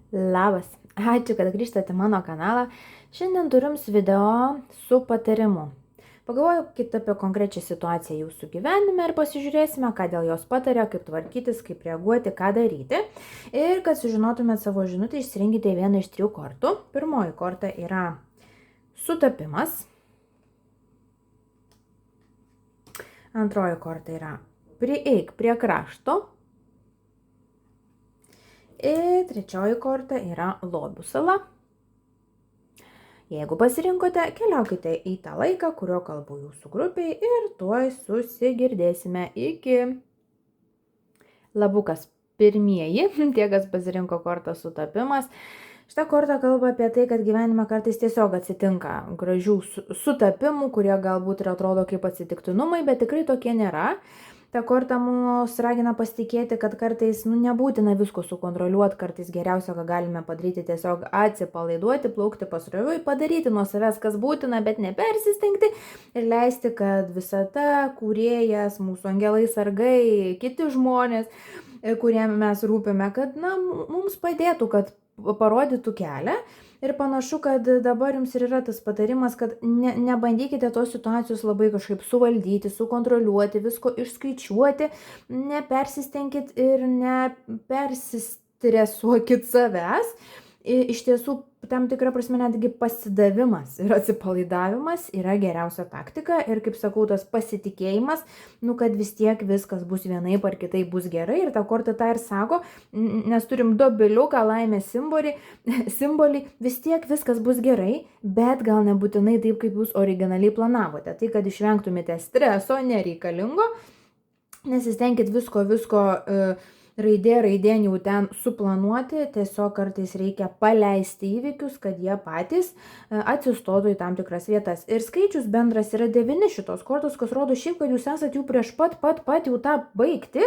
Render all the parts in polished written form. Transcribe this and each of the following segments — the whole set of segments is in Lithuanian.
Labas, ačiū, kad grįžtate į mano kanalą. Šiandien turim video su patarimu. Pagalvokite apie konkrečią situaciją jūsų gyvenime ir pasižiūrėsime, ką dėl jos patarė, kaip tvarkytis, kaip reaguoti, ką daryti. Ir kad sužinotumėt savo žinutę, išsirinkite vieną iš 3 kortų. Pirmoji korta yra sutapimas. Antroji korta yra prieik prie krašto. Ir trečioji korta yra lobių sala. Jeigu pasirinkote, keliaukite į tą laiką, kurio kalbu jūsų grupiai ir tuoj susigirdėsime. Iki. Labukas pirmieji, tie, kas pasirinko kortą sutapimas. Šitą kortą kalba apie tai, kad gyvenime kartais tiesiog atsitinka gražių sutapimų, kurie galbūt ir atrodo kaip atsitiktinumai, bet tikrai tokie nėra. Ta korta mus ragina pasitikėti, kad kartais nebūtina visko sukontroliuoti, kartais geriausia, ką galime padaryti, tiesiog atsipalaiduoti, plaukti pasroviui, padaryti nuo savęs, kas būtina, bet nepersistengti ir leisti, kad visata, kūrėjas, mūsų angelai sargai, kiti žmonės, kuriem mes rūpime, kad mums padėtų, kad parodytų kelią. Ir panašu, kad dabar jums ir yra tas patarimas, kad nebandykite tos situacijos labai kažkaip suvaldyti, sukontroliuoti, visko išskaičiuoti, nepersistengkit ir nepersistresuokit savęs. Iš tiesų, tam tikra prasme netgi pasidavimas ir atsipalaidavimas yra geriausia taktika ir, kaip sakau, tas pasitikėjimas, kad vis tiek viskas bus vienaip ar kitaip bus gerai ir ta korta tą ir sako, nes turim dobiliuką, laimės simbolį, vis tiek viskas bus gerai, bet gal nebūtinai taip, kaip jūs originaliai planavote. Tai, kad išvengtumėte streso nereikalingo, nesistengkit visko raidėn jau ten suplanuoti, tiesiog kartais reikia paleisti įvykius, kad jie patys atsistotų į tam tikras vietas. Ir skaičius bendras yra 9 šitos kortos, kas rodo šiaip, kad jūs esat jau prieš pat jau tą baigti,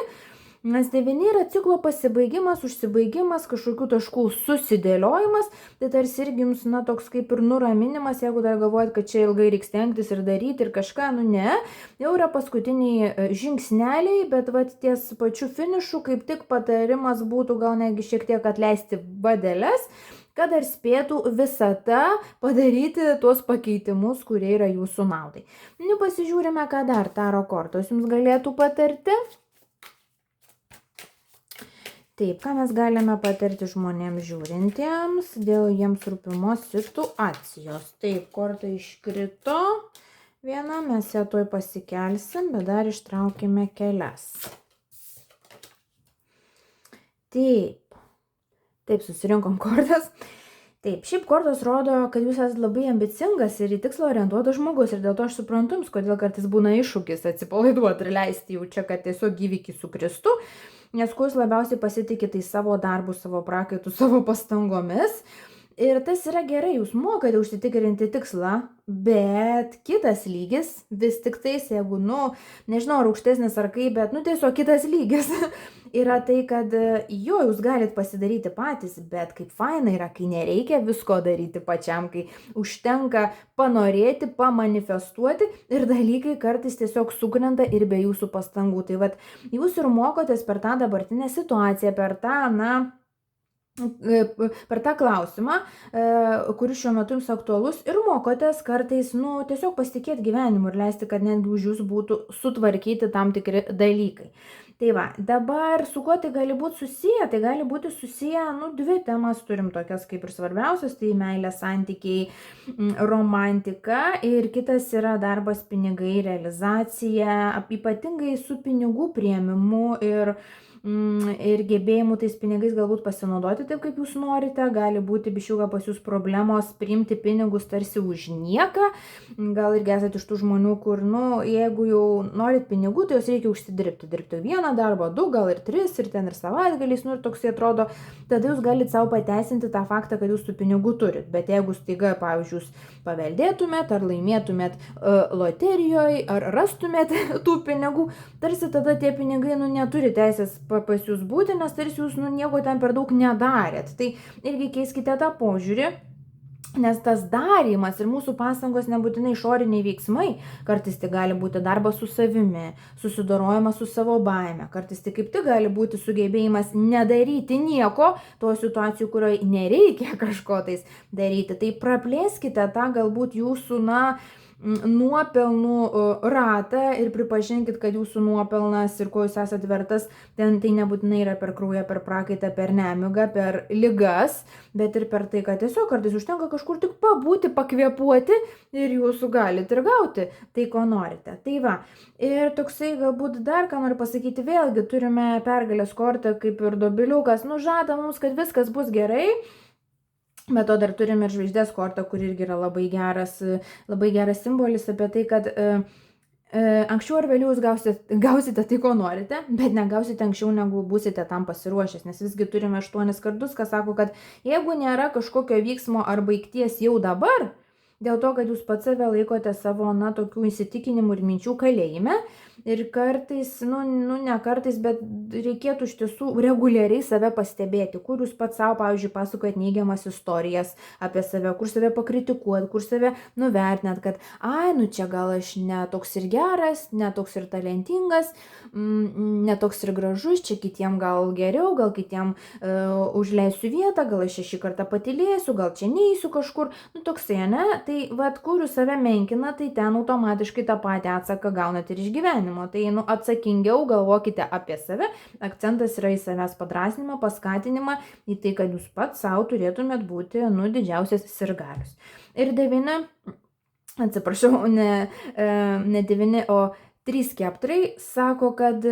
nes 9 yra ciklo pasibaigimas, užsibaigimas, kažkokių taškų susidėliojimas, tai tarsi irgi jums toks kaip ir nuraminimas, jeigu dar galvojat, kad čia ilgai reiks stengtis ir daryti ir kažką, ne, jau yra paskutiniai žingsneliai, bet ties pačiu finišu kaip tik patarimas būtų gal netgi šiek tiek atleisti vadeles, kad dar spėtų visata padaryti tuos pakeitimus, kurie yra jūsų naudai. Pasižiūrime, ką dar taro kortos jums galėtų patarti. Taip, ką mes galime patarti žmonėms žiūrintiems dėl jiems rūpimos situacijos. Taip, korta iškrito viena, mes ją tuoj pasikelsim, bet dar ištraukime kelias. Taip, susirinkom kortas. Taip, šiaip kortos rodo, kad jūs esate labai ambicingas ir į tikslą orientuotas žmogus ir dėl to aš suprantu jums, kodėl kartais būna iššūkis atsipalaiduoti ir leisti jau čia, kad tiesiog įvykį sukristų. Nes kuo jūs labiausiai pasitikite į savo darbų, savo prakaitų, savo pastangomis. Ir tas yra gerai, jūs mokate užsitikrinti tikslą, bet kitas lygis, vis tik tais, jeigu, nežinau, ar aukštesnis ar kaip, bet, tiesiog kitas lygis yra tai, kad jūs galit pasidaryti patys, bet kaip faina yra, kai nereikia visko daryti pačiam, kai užtenka panorėti, pamanifestuoti ir dalykai kartais tiesiog sukrenta ir be jūsų pastangų. Tai vat, jūs ir mokotės per tą dabartinę situaciją, per tą klausimą, kuris šiuo metu jums aktualus ir mokotės kartais, tiesiog pasitikėti gyvenimu ir leisti, kad netgi už jūs būtų sutvarkyti tam tikri dalykai. Tai va, dabar su kuo tai gali būti susiję? Tai gali būti susiję, 2 temas turim tokias kaip ir svarbiausias, tai meilė, santykiai, romantika ir kitas yra darbas, pinigai, realizacija, ypatingai su pinigų priėmimu ir gebėjimu tais pinigais galbūt pasinaudoti taip, kaip jūs norite, gali būti biškiuką pas jūs problemos priimti pinigus tarsi už nieką, gal irgi esate iš tų žmonių, kur, jeigu jau norit pinigų, tai jūs reikia dirbti vieną darbą, 2, gal ir 3, ir ten ir savaitgaliais, ir toksai atrodo, tada jūs galite savo pateisinti tą faktą, kad jūs tų pinigų turit, bet jeigu staiga, pavyzdžiui, jūs paveldėtumėt ar laimėtumėt loterijoje, ar rastumėt tų pinigų, tarsi tada tie pinigai, neturi teisės pas jūs būti, nes tarsi jūs nieko ten per daug nedarėt. Tai irgi keiskite tą požiūrį Nes tas darymas ir mūsų pastangos nebūtinai išoriniai veiksmai, kartais tai gali būti darbas su savimi, susidorojimas su savo baime, kartais tai kaip tik gali būti sugebėjimas nedaryti nieko, to situacijų, kurioje nereikia kažko tais daryti. Tai praplėskite tą galbūt jūsų, nuopelnų ratą ir pripažinkit, kad jūsų nuopelnas ir ko jūs esat vertas, tai nebūtinai yra per kraują, per prakaitą, per nemigą, per ligas, bet ir per tai, kad tiesiog kartais užtenka kažkur tik pabūti, pakvėpuoti ir jūs galit ir gauti tai, ko norite. Tai va, ir toksai galbūt dar, ką noriu pasakyti, vėlgi turime pergalės kortą kaip ir dobiliukas, žada mums, kad viskas bus gerai. Bet to dar turime ir žvaigždės kortą, kur irgi yra labai geras simbolis apie tai, kad anksčiau ar vėliau jūs gausite tai, ko norite, bet negausite anksčiau, negu būsite tam pasiruošęs, nes visgi turime 8 kardus, kas sako, kad jeigu nėra kažkokio vyksmo ar baigties jau dabar, dėl to, kad jūs pats save laikote savo, tokių įsitikinimų ir minčių kalėjime. Ir kartais, ne kartais, bet reikėtų iš tiesų reguliariai save pastebėti, kur jūs pats savo, pavyzdžiui, pasakojat neigiamas istorijas apie save, kur save pakritikuot, kur save nuvertinat, kad, čia gal aš netoks ir geras, netoks ir talentingas, netoks ir gražus, čia kitiem gal geriau, gal kitiem užleisiu vietą, gal aš šį kartą patylėsiu, gal čia neįsiu kažkur, toksai, ne? Tai kur jūs save menkina, tai ten automatiškai tą patį atsaką gaunat ir iš gyvenimo. Tai atsakingiau galvokite apie save, akcentas yra į savęs padrasnimą, paskatinimą, į tai, kad jūs pats savo turėtumėt būti, didžiausias sirgalius. Ir 9, atsiprašau, ne 9, o 3 skeptrai sako, kad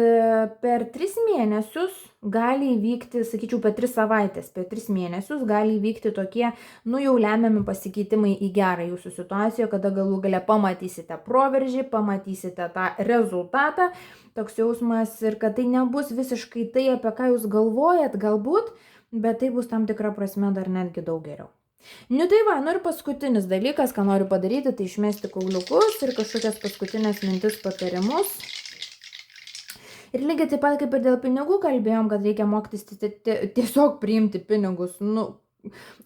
per 3 mėnesius gali įvykti, sakyčiau, per 3 savaitės, per 3 mėnesius gali įvykti tokie, jau lemiami pasikeitimai į gerą jūsų situaciją, kada galų gale pamatysite proveržį, pamatysite tą rezultatą, toks jausmas ir kad tai nebus visiškai tai, apie ką jūs galvojat galbūt, bet tai bus tam tikra prasme dar netgi daug geriau. Tai va, ir paskutinis dalykas, ką noriu padaryti, tai išmesti kauliukus ir kažkokias paskutinės mintis, patarimus. Ir lygiai taip pat kaip ir dėl pinigų kalbėjom, kad reikia mokytis tiesiog priimti pinigus,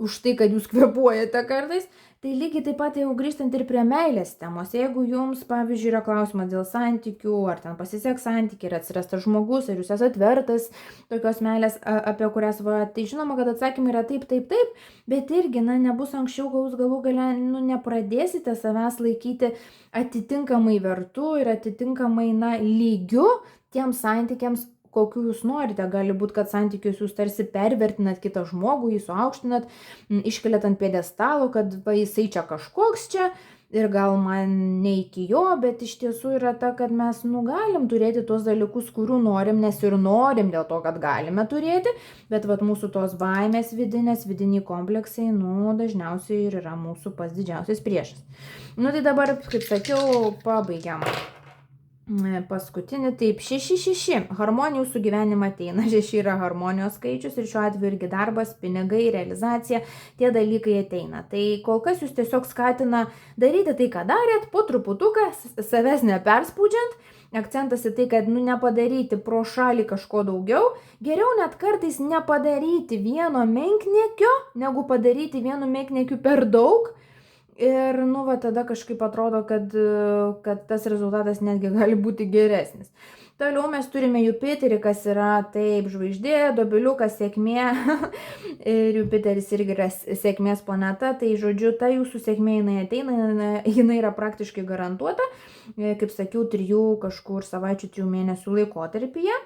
už tai, kad jūs kvėpuojate kartais. Tai lygiai taip pat jau grįžtant ir prie meilės temos, jeigu jums, pavyzdžiui, yra klausimas dėl santykių, ar ten pasiseks santykiai, ar atsiras tas žmogus, ar jūs esat vertas tokios meilės, apie kurias tai žinoma, kad atsakymai yra taip, bet irgi, nebus anksčiau, kai jūs galų gale, nepradėsite savęs laikyti atitinkamai vertu ir atitinkamai, lygiu tiems santykiams, kokių jūs norite. Gali būti, kad santykius jūs tarsi pervertinat kitą žmogų, jį suaukštinat, iškeliat ant pjedestalo, kad jisai čia kažkoks čia ir gal man ne iki jo, bet iš tiesų yra ta, kad mes galim turėti tos dalykus, kurių norim, nes ir norim dėl to, kad galime turėti, bet mūsų tos baimės vidiniai kompleksai, dažniausiai ir yra mūsų pats didžiausias priešas. Tai dabar, kaip sakiau, pabaigiam. Paskutinį, taip, 6. Harmonija jūsų gyvenimą ateina. 6 yra harmonijos skaičius ir šiuo atveju irgi darbas, pinigai, realizacija, tie dalykai ateina. Tai kol kas jūs tiesiog skatina daryti tai, ką darėt, po truputuką, savęs neperspaudžiant. Akcentas į tai, kad nepadaryti pro šalį kažko daugiau. Geriau net kartais nepadaryti vieno menkniekio, negu padaryti vienu menkniekiu per daug. Ir, tada kažkaip atrodo, kad tas rezultatas netgi gali būti geresnis. Toliau mes turime Jupiterį, kas yra taip žvaigždė, dobiliukas, sėkmė. Ir Jupiteris irgi yra sėkmės planeta. Tai žodžiu, ta jūsų sėkmė jinai ateina, jinai yra praktiškai garantuota. Kaip sakiau, 3 kažkur savaičių, 3 mėnesių laikotarpyje.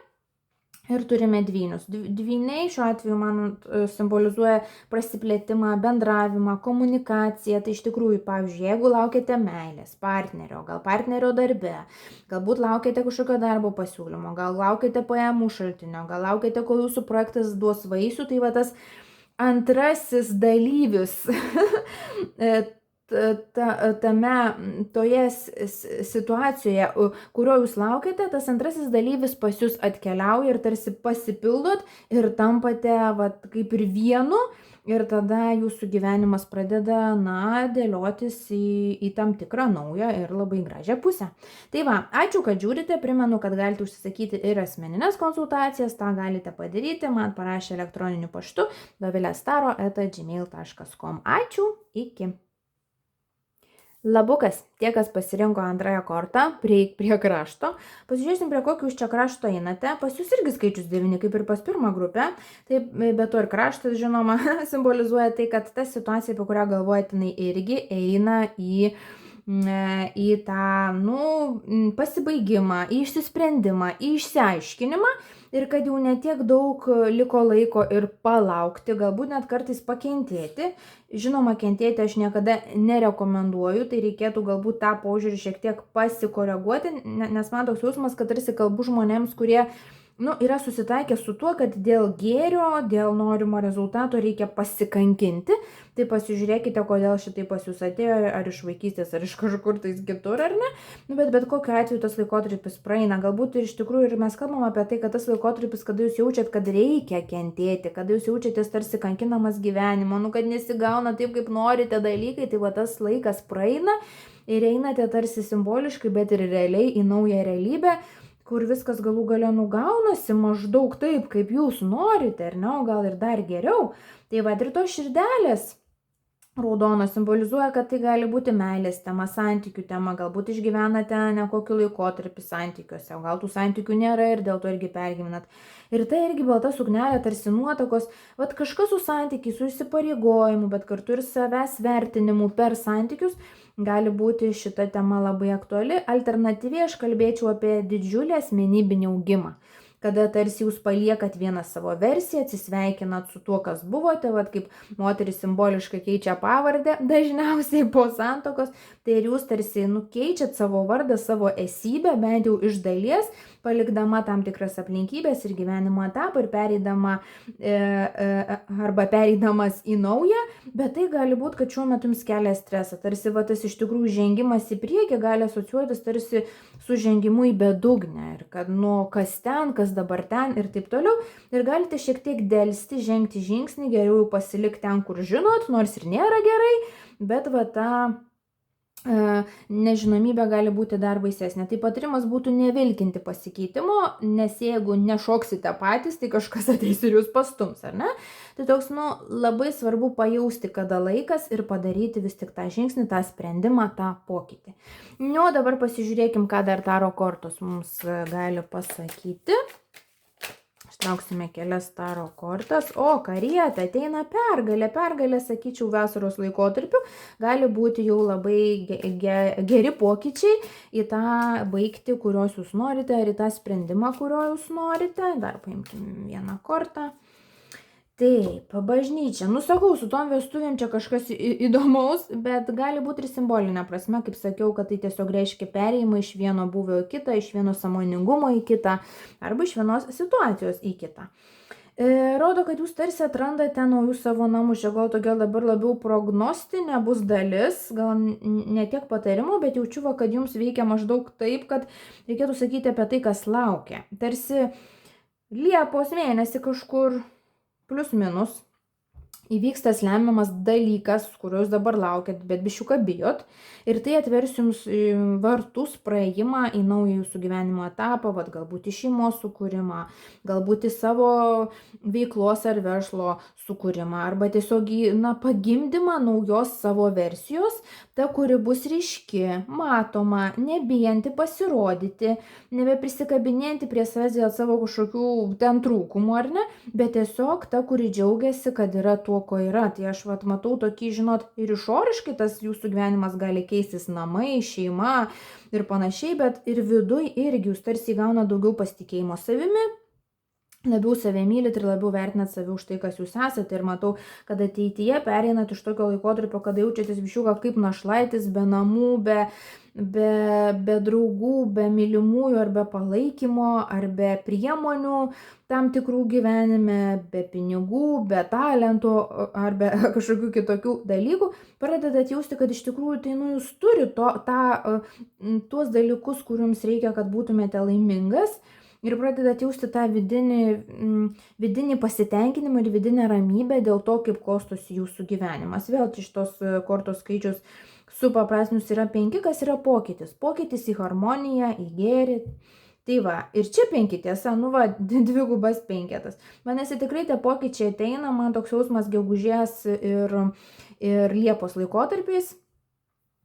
Ir turime dvynius. Dvyniai šiuo atveju man simbolizuoja prasiplėtimą, bendravimą, komunikaciją. Tai iš tikrųjų, pavyzdžiui, jeigu laukiate meilės, partnerio, gal partnerio darbe, galbūt laukiate kažkokio darbo pasiūlymo, gal laukiate pajamų šaltinio, gal laukiate, kol jūsų projektas duos vaisių, tai tas antrasis dalyvis toje situacijoje, kurio jūs laukiate, tas antrasis dalyvis pas jūs atkeliauja ir tarsi pasipildot ir tampate kaip ir vienu ir tada jūsų gyvenimas pradeda, dėliotis į tam tikrą naują ir labai gražią pusę. Tai va, ačiū, kad žiūrite, primenu, kad galite užsisakyti ir asmeninės konsultacijas, tą galite padaryti, man parašė elektroniniu paštu dovilestaro@gmail.com. Ačiū. Iki. Labukas, tie, kas pasirinko antrąją kortą, prieik prie krašto. Pasižiūrėsim, prie kokio jūs čia krašto einate. Pas jūs irgi skaičius 9, kaip ir pas pirmą grupę. Tai be to ir kraštas, žinoma, simbolizuoja tai, kad ta situacija, apie kurią galvojate, jinai irgi eina į tą, pasibaigimą, į išsisprendimą, į išsiaiškinimą ir kad jau netiek daug liko laiko ir palaukti, galbūt net kartais pakentėti. Žinoma, kentėti aš niekada nerekomenduoju, tai reikėtų galbūt tą požiūrį šiek tiek pasikoreguoti, nes man toks jausmas, kad tarsi kalbu žmonėms, kurie yra susitaikę su tuo, kad dėl gėrio, dėl norimo rezultato reikia pasikankinti. Tai pasižiūrėkite, kodėl šitai pas jūs atėjo, ar iš vaikystės, ar iš kažkur tais kitur, ar ne. Bet kokiu atveju tas laikotarpis praeina. Galbūt ir iš tikrųjų ir mes kalbam apie tai, kad tas laikotarpis, kada jūs jaučiat, kad reikia kentėti, kada jūs jaučiatės tarsi kankinamas gyvenimo, kad nesigauna taip, kaip norite dalykai, tai va tas laikas praeina ir einate tarsi simboliškai, bet ir realiai į naują realybę, kur viskas galų gale nugaunasi maždaug taip, kaip jūs norite, ar ne, o gal ir dar geriau. Tai va, ir tos širdelės raudonos simbolizuoja, kad tai gali būti meilės tema, santykių tema, galbūt išgyvenate nekokį laikotarpį santykiuose, o gal tų santykių nėra ir dėl to irgi pergyvenat. Ir tai irgi balta suknelė, tarsi nuotakos, kažkas su santykiai, su įsipareigojimu, bet kartu ir savęs vertinimu per santykius, gali būti šita tema labai aktuali. Alternatyviai aš kalbėčiau apie didžiulį asmenybinį augimą, kada tarsi jūs paliekat vieną savo versiją, atsisveikinat su tuo, kas buvote, kaip moteris simboliškai keičia pavardę, dažniausiai po santuokos, tai ir jūs tarsi keičiat savo vardą, savo esybę, bent jau iš dalies, palikdama tam tikras aplinkybės ir gyvenimo etapą ir pereidamas į naują, bet tai gali būti, kad šiuo metu jums kelia stresą. Tarsi tas iš tikrųjų žengimas į priekį gali asociuotis tarsi su žengimu į bedugnę ir kad kas ten, kas dabar ten ir taip toliau. Ir galite šiek tiek delsti, žengti žingsnį, geriau jau pasilikti ten, kur žinot, nors ir nėra gerai, bet ta nežinomybė gali būti dar baisesnė. Tai patarimas būtų nevilkinti pasikeitimo, nes jeigu nešoksite patys, tai kažkas ateis ir jūs pastums, ar ne? Tai toks, labai svarbu pajausti, kada laikas ir padaryti vis tik tą žingsnį, tą sprendimą, tą pokytį. Dabar pasižiūrėkim, ką dar taro kortos mums gali pasakyti. Ištrauksime kelias taro kortas. O, karieta, ateina pergalė. Pergalė, sakyčiau, vasaros laikotarpiu gali būti jau labai geri pokyčiai į tą baigtį, kurios jūs norite, ar į tą sprendimą, kurio jūs norite. Dar paimkim vieną kortą. Taip, bažnyčia. Sakau, su tom vestuvėm čia kažkas įdomaus, bet gali būti ir simbolinė prasme, kaip sakiau, kad tai tiesiog reiškia perėjimą iš vieno buvio į kitą, iš vieno sąmoningumo į kitą, arba iš vienos situacijos į kitą. Rodo, kad jūs tarsi atrandate naujus savo namus, čia gal tokia dabar labiau prognostinė bus dalis, gal ne tiek patarimų, bet jaučiu, kad jums veikia maždaug taip, kad reikėtų sakyti apie tai, kas laukia. Tarsi Liepos mėnesį kažkur plius minus įvyks tas lemiamas dalykas, kurio jūs dabar laukiat, bet biščiuką bijot. Ir tai atvers jums vartus praėjimą į naują jūsų gyvenimo etapą, galbūt į šeimos sukūrimą, galbūt į savo veiklos ar verslo sukūrimą, arba tiesiog į pagimdymą naujos savo versijos, ta, kuri bus ryški, matoma, nebijanti pasirodyti, nebeprisikabinėti prie savęs dėl savo kažkokių ten trūkumų, ar ne, bet tiesiog ta, kuri džiaugiasi, kad yra tuo, ko yra. Tai aš matau tokį, žinot, ir išoriškai tas jūsų gyvenimas gali keistis, namai, šeima ir panašiai, bet ir viduj irgi jūs tarsi įgauna daugiau pasitikėjimo savimi, labiau save mylit ir labiau vertinat save už tai, kas jūs esate. Ir matau, kad ateityje pereinat iš tokio laikotarpio, kada jaučiatės biščiuką kaip našlaitis, be namų, be draugų, be mylimųjų, ar be palaikymo, ar be priemonių tam tikrų gyvenime, be pinigų, be talentų, ar be kažkokių kitokių dalykų, pradedat jausti, kad iš tikrųjų tai jūs turite tuos dalykus, kur jums reikia, kad būtumėte laimingas. Ir pradedat jausti tą vidinį pasitenkinimą ir vidinę ramybę dėl to, kaip klostosi jūsų gyvenimas. Vėl iš tos kortos skaičius supaprastinus yra 5, kas yra pokytis. Pokytis į harmoniją, į gėrį. Tai va, ir čia 5 tiesa, nu va, dvigubas 5. Manęs tikrai tie pokyčiai ateina, man toks jausmas gegužės ir Liepos laikotarpiais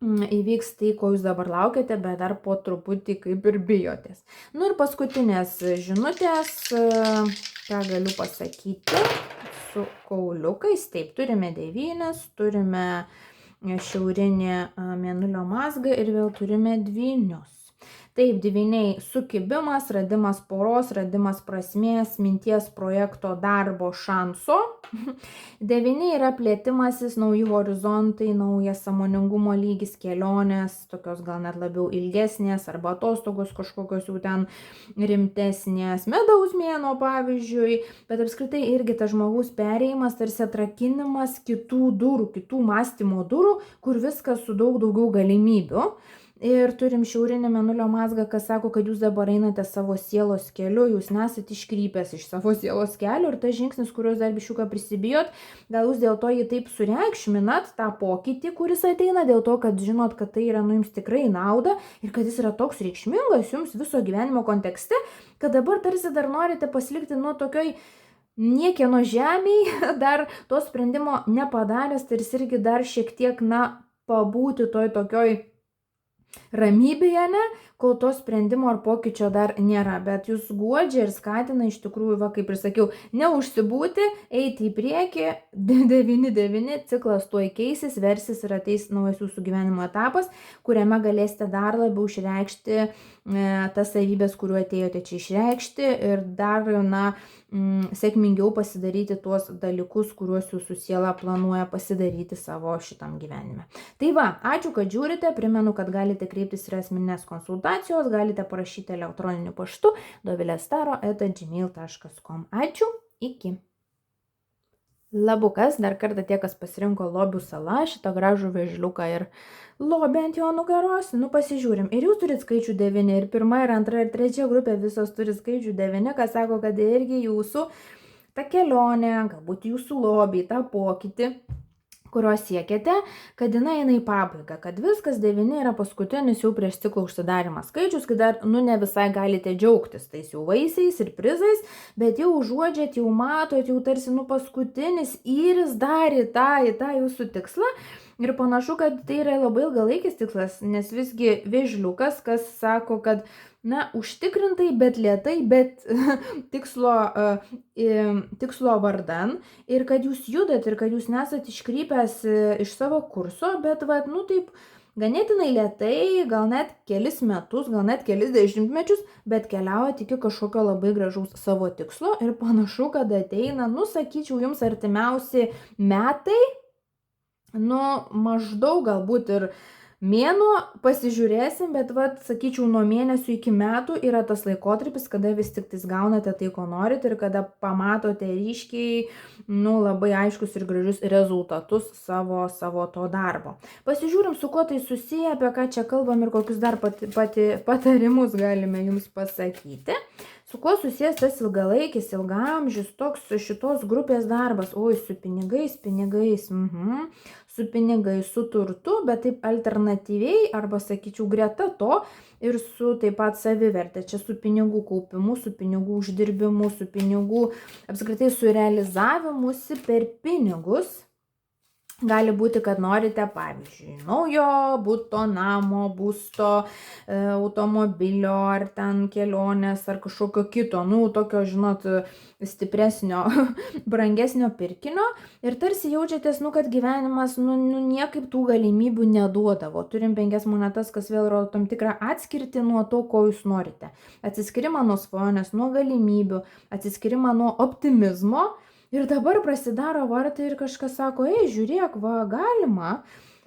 įvyks tai, ko jūs dabar laukiate, bet dar po truputį kaip ir bijotės. Nu ir paskutinės žinutės, ką galiu pasakyti, su kauliukais. Taip, turime 9, turime šiaurinį mėnulio mazgą ir vėl turime 2. Taip, 9 sukibimas, radimas poros, radimas prasmės, minties, projekto, darbo, šanso. 9 yra plėtimasis, nauji horizontai, naujas sąmoningumo lygis, kelionės, tokios gal net labiau ilgesnės arba atostogos kažkokios jau ten rimtesnės, medaus mėnuo pavyzdžiui, bet apskritai irgi tas žmogaus perėjimas, tarsi atrakinimas kitų durų, kitų mąstymo durų, kur viskas su daug daugiau galimybių. Ir turim šiaurinį mėnulio mazgą, kas sako, kad jūs dabar einate savo sielos keliu, jūs nesat iškrypęs iš savo sielos kelio ir tas žingsnis, kuriuos dar biščiuką prisibijot, gal jūs dėl to jį taip sureikšminat, tą pokytį, kuris ateina, dėl to, kad žinot, kad tai yra jums tikrai nauda ir kad jis yra toks reikšmingas jums viso gyvenimo kontekste, kad dabar tarsi dar norite pasilikti tokioj niekieno žemėj, dar to sprendimo nepadaręs, tarsi irgi dar šiek tiek, pabūti toj tokioj ramybėje, kol to sprendimo ar pokyčio dar nėra, bet jūs guodžia ir skatina iš tikrųjų, kaip ir sakiau, neužsibūti, eiti į priekį, 9-9, ciklas tuoj keisis, versis ir ateis naujas jūsų gyvenimo etapas, kuriame galėsite dar labiau išreikšti tas savybės, kuriuo atėjote čia išreikšti ir dar, sėkmingiau pasidaryti tuos dalykus, kuriuos jūsų siela planuoja pasidaryti savo šitam gyvenime. Tai va, ačiū, kad žiūrite, primenu, kad galite kreiptis ir asmeninės konsultacijos, galite parašyti elektroniniu paštu dovilestaro@gmail.com. Ačiū, iki. Labukas, dar kartą tie, kas pasirinko lobių sala, šitą gražų vėžliuką ir lobį ant jo nugaros, pasižiūrim. Ir jūs turit skaičių 9, ir 1, ir 2, ir 3 grupė visos turi skaičių 9, kas sako, kad irgi jūsų ta kelionė, galbūt jūsų lobį, tą pokytį, kurio siekiate, kad jinai eina į pabaigą, kad viskas 9 yra paskutinis jau prieš ciklo užsidarimą skaičius, kai dar, ne visai galite džiaugtis tais jau vaisiais ir prizais, bet jau užuodžiat, jau matot, jau tarsi paskutinis įris dar į tą jūsų tikslą. Ir panašu, kad tai yra labai ilgalaikis tikslas, nes visgi vėžliukas, kas sako, kad užtikrintai, bet lėtai, bet tikslo vardan ir kad jūs judat ir kad jūs nesat iškrypęs iš savo kurso, bet taip ganėtinai lėtai, gal net kelis metus, gal net kelis dešimtmečius, bet keliaujat iki kažkokio labai gražaus savo tikslo ir panašu, kad ateina, sakyčiau, jums artimiausi metai, maždaug galbūt ir mėnuo, pasižiūrėsim, bet sakyčiau, nuo mėnesių iki metų yra tas laikotarpis, kada vis tik tais gaunate tai, ko norite ir kada pamatote ryškiai, labai aiškus ir gražius rezultatus savo to darbo. Pasižiūrim, su kuo tai susiję, apie ką čia kalbam ir kokius dar patarimus galime jums pasakyti. Su kuo susijęs tas ilgalaikis, ilgaamžis, toks šitos grupės darbas, su pinigais, su pinigais, su turtu, bet taip alternatyviai, arba sakyčiau greta to ir su taip pat savivertė, čia su pinigų kaupimu, su pinigų uždirbimu, su pinigų, apskritai su realizavimusi per pinigus. Gali būti, kad norite, pavyzdžiui, naujo buto, namo, būsto, automobilio, ar ten kelionės, ar kažkokio kito, tokio, stipresnio, brangesnio pirkinio. Ir tarsi jaučiatės, kad gyvenimas, niekaip tų galimybių neduodavo. Turim 5 monetas, kas vėl rodo tam tikrą atskirtį nuo to, ko jūs norite. Atsiskirimą nuo svajonės, nuo galimybių, atsiskirimą nuo optimizmo. Ir dabar prasidaro vartai ir kažkas sako, žiūrėk, galima,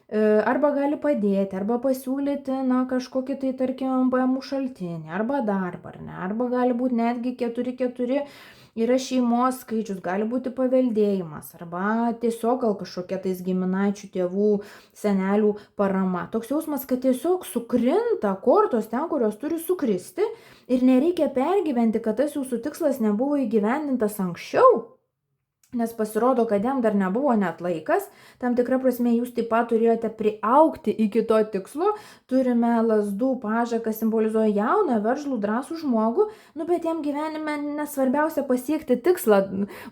arba gali padėti, arba pasiūlyti, kažkokį tai, tarkim, pajamų šaltinį, arba darbą, arba gali būti netgi 4 yra šeimos skaičius, gali būti paveldėjimas, arba tiesiog gal kažkokia tais giminaičių, tėvų, senelių parama. Toks jausmas, kad tiesiog sukrinta kortos ten, kurios turi sukristi ir nereikia pergyventi, kad tas jūsų tikslas nebuvo įgyvendintas anksčiau. Nes pasirodo, kad jam dar nebuvo net laikas, tam tikra prasme jūs taip pat turėjote priaugti iki to tikslo, turime lazdų pažą, kas simbolizuoja jauną, veržlų, drąsų žmogų, bet jam gyvenime nesvarbiausia pasiekti tikslą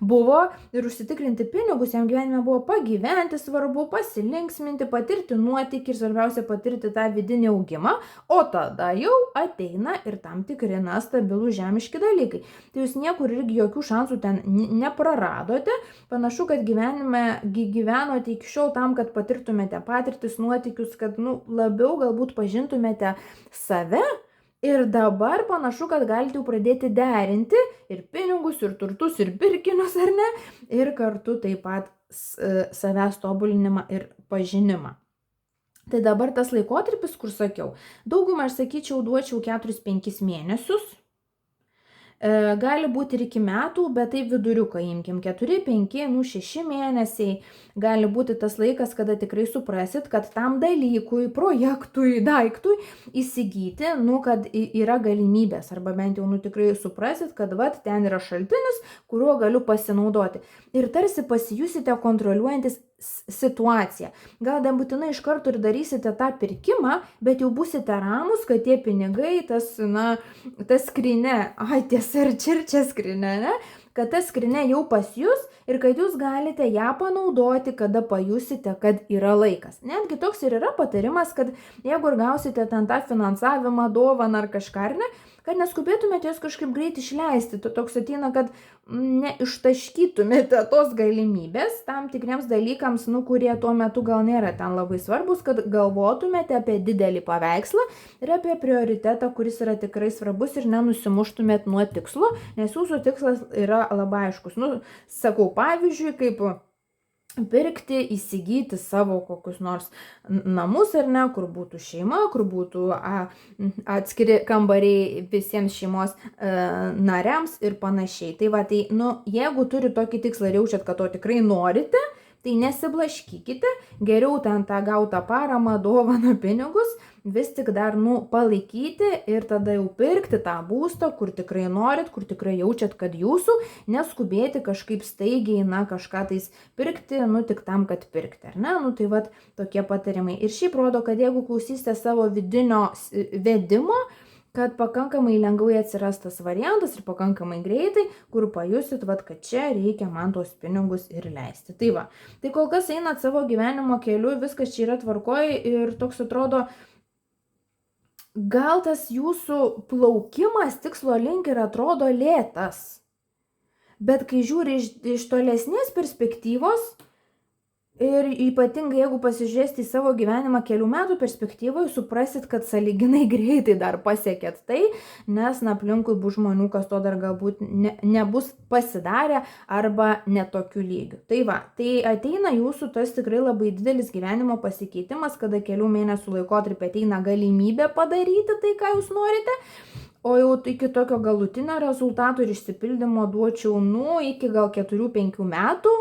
buvo ir užsitikrinti pinigus, jam gyvenime buvo pagyventi svarbu, pasilinksminti, patirti nuotykį ir svarbiausia patirti tą vidinį augimą, o tada jau ateina ir tam tikri stabilų žemiški dalykai. Tai jūs niekur irgi jokių šansų ten nepraradote. Panašu, kad gyvenime gyvenote iki šiol tam, kad patirtumėte patirtis, nuotykius, kad labiau galbūt pažintumėte save. Ir dabar panašu, kad galite jau pradėti derinti ir pinigus, ir turtus, ir pirkinius, ar ne? Ir kartu taip pat savęs tobulinimą ir pažinimą. Tai dabar tas laikotarpis, kur sakiau, daugumą aš sakyčiau, duočiau 4-5 mėnesius. Gali būti ir iki metų, bet taip viduriuką imkim, 4, 5, 6 mėnesiai gali būti tas laikas, kada tikrai suprasit, kad tam dalykui, projektui, daiktui įsigyti, kad yra galimybės, arba bent jau tikrai suprasit, kad ten yra šaltinis, kuriuo galiu pasinaudoti. Ir tarsi pasijusite kontroliuojantis situaciją. Gal nebūtinai iš karto ir darysite tą pirkimą, bet jau būsite ramus, kad tie pinigai, tas skrinė, tiesa, ir čia skrinė, ne? Kad ta skrinė jau pas jūs ir kad jūs galite ją panaudoti, kada pajusite, kad yra laikas. Netgi toks ir yra patarimas, kad jeigu ir gausite ten tą finansavimą, dovaną ar kažką, ar ne, kad neskubėtumėte jos kažkaip greit išleisti. Toks ateina, kad neištaškytumėte tos galimybės tam tikriems dalykams, kurie tuo metu gal nėra ten labai svarbus, kad galvotumėte apie didelį paveikslą ir apie prioritetą, kuris yra tikrai svarbus ir nenusimuštumėt nuo tikslo, nes jūsų tikslas yra labai aiškus. Sakau, pavyzdžiui, kaip pirkti, įsigyti savo kokius nors namus, ar ne, kur būtų šeima, kur būtų atskiri kambariai visiems šeimos nariams ir panašiai. Tai jeigu turi tokį tikslą ir jaučiat, kad to tikrai norite, tai nesiblaškykite, geriau ten tą gautą paramą, dovaną, pinigus, vis tik dar palaikyti ir tada jau pirkti tą būstą, kur tikrai norit, kur tikrai jaučiat, kad jūsų, neskubėti kažkaip staigiai, kažką tais pirkti, tik tam, kad pirkti, ar ne? Tai tokie patarimai. Ir šiaip rodo, kad jeigu klausysite savo vidinio vedimo, kad pakankamai lengvai atsiras tas variantas ir pakankamai greitai, kur pajusit, kad čia reikia man tos pinigus ir leisti. Tai kol kas einat savo gyvenimo keliu, viskas čia yra tvarkoj ir toks atrodo, gal tas jūsų plaukimas tikslo link ir atrodo lėtas, bet kai žiūri iš tolesnės perspektyvos, ir ypatingai jeigu pasižiūrėsite į savo gyvenimą kelių metų perspektyvoje, suprasit, kad sąlyginai greitai dar pasiekėt tai, nes aplinkui bus žmonių, kas to dar galbūt nebus pasidarę arba netokiu lygiu. Tai ateina jūsų tas tikrai labai didelis gyvenimo pasikeitimas, kada kelių mėnesių laikotarpį ateina galimybė padaryti tai, ką jūs norite. O jau iki tokio galutinio rezultato ir išsipildymo duočiau iki gal 4-5 metų.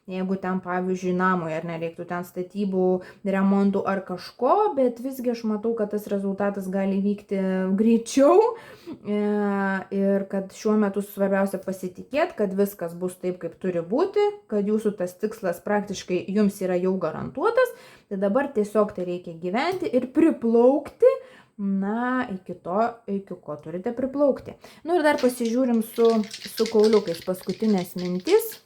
Jeigu ten, pavyzdžiui, namui ar nereiktų ten statybų, remontų ar kažko, bet visgi aš matau, kad tas rezultatas gali vykti greičiau ir kad šiuo metu svarbiausia pasitikėti, kad viskas bus taip, kaip turi būti, kad jūsų tas tikslas praktiškai jums yra jau garantuotas, tai dabar tiesiog tai reikia gyventi ir priplaukti, iki ko turite priplaukti. Ir dar pasižiūrim su kauliukais paskutinės mintis.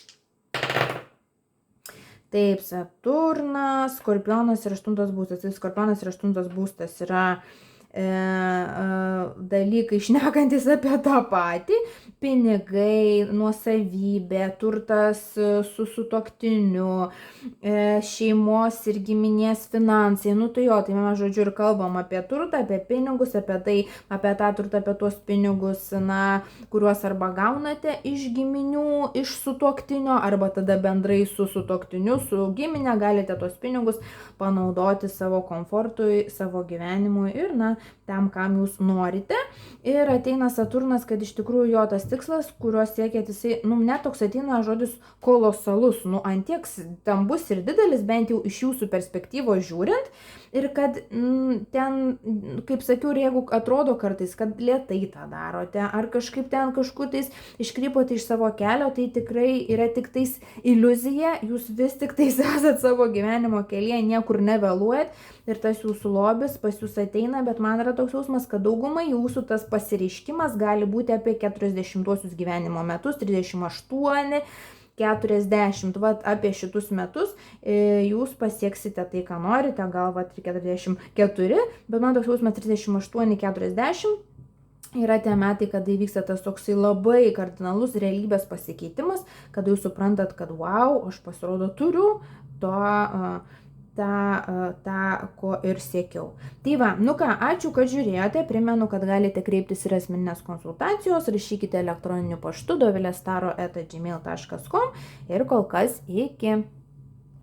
Taip, Saturnas, Skorpionas ir 8 būstas. Tai Skorpionas ir 8 būstas yra dalykai šnekantis apie tą patį. Pinigai, nuosavybė, turtas su sutuoktiniu, šeimos ir giminės finansai. Tai mes žodžiu ir kalbam apie turtą, apie pinigus, apie tą turtą, apie tuos pinigus, kuriuos arba gaunate iš giminių, iš sutuoktinio, arba tada bendrai su sutuoktiniu, su giminė galite tuos pinigus panaudoti savo komfortui, savo gyvenimui ir, tam, kam jūs norite. Ir ateina Saturnas, kad iš tikrųjų jo tas tikslas, kuriuo siekėt, jisai, net toks ateina žodis kolosalus, antiek stambus ir didelis, bent jau iš jūsų perspektyvos žiūrint. Ir kad ten, kaip sakiau, ir jeigu atrodo kartais, kad lėtai tą darote, ar kažkaip ten kažkur tais iškrypote iš savo kelio, tai tikrai yra tik tais iliuzija, jūs vis tik tais esat savo gyvenimo kelyje, niekur nevėluojat ir tas jūsų lobis pas jūs ateina, bet man yra toks jausmas, kad daugumai jūsų tas pasireiškimas gali būti apie 40-uosius gyvenimo metus, 38, 40, apie šitus metus jūs pasieksite tai, ką norite, gal 44, bet man toks jausmas 38, 40 yra tie metai, kada įvyksta tas toksai labai kardinalus realybės pasikeitimas, kada jūs suprantat, kad wow, aš pasirodo turiu tą, ko ir siekiau. Tai va, ką, ačiū, kad žiūrėjote, primenu, kad galite kreiptis ir asmeninės konsultacijos, rašykite elektroniniu paštu dovilestaro@gmail.com ir kol kas iki.